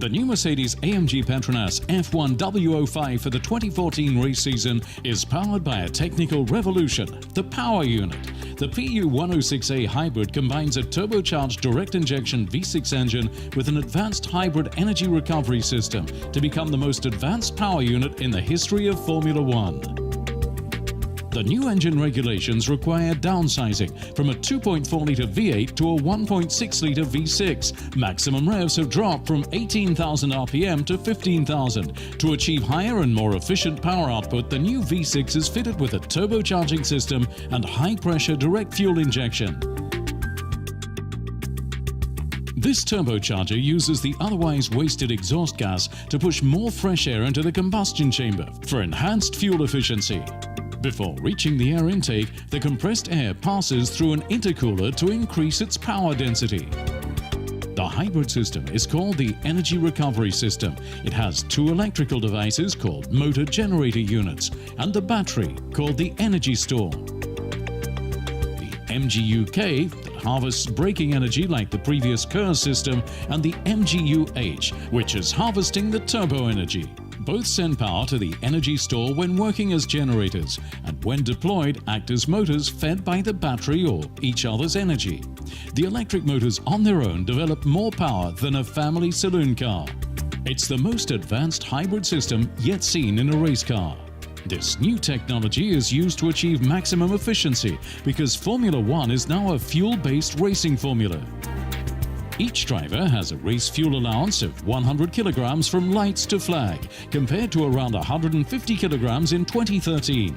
The new Mercedes AMG Petronas F1 W05 for the 2014 race season is powered by a technical revolution, the power unit. The PU106A hybrid combines a turbocharged direct injection V6 engine with an advanced hybrid energy recovery system to become the most advanced power unit in the history of Formula 1. The new engine regulations require downsizing from a 2.4-litre V8 to a 1.6-litre V6. Maximum revs have dropped from 18,000 RPM to 15,000. To achieve higher and more efficient power output, the new V6 is fitted with a turbocharging system and high-pressure direct fuel injection. This turbocharger uses the otherwise wasted exhaust gas to push more fresh air into the combustion chamber for enhanced fuel efficiency. Before reaching the air intake, the compressed air passes through an intercooler to increase its power density. The hybrid system is called the energy recovery system. It has two electrical devices called motor generator units and the battery called the energy store. The MGU-K that harvests braking energy like the previous KER system, and the MGU-H, which is harvesting the turbo energy. Both send power to the energy store when working as generators, and when deployed act as motors fed by the battery or each other's energy. The electric motors on their own develop more power than a family saloon car. It's the most advanced hybrid system yet seen in a race car. This new technology is used to achieve maximum efficiency because Formula 1 is now a fuel-based racing formula. Each driver has a race fuel allowance of 100 kilograms from lights to flag, compared to around 150 kilograms in 2013.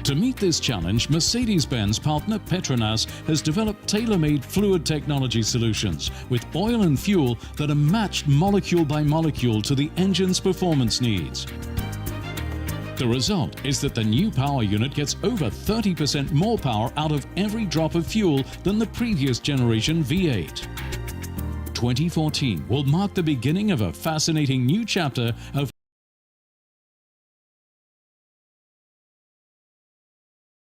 To meet this challenge, Mercedes-Benz partner Petronas has developed tailor-made fluid technology solutions with oil and fuel that are matched molecule by molecule to the engine's performance needs. The result is that the new power unit gets over 30% more power out of every drop of fuel than the previous generation V8. 2014 will mark the beginning of a fascinating new chapter of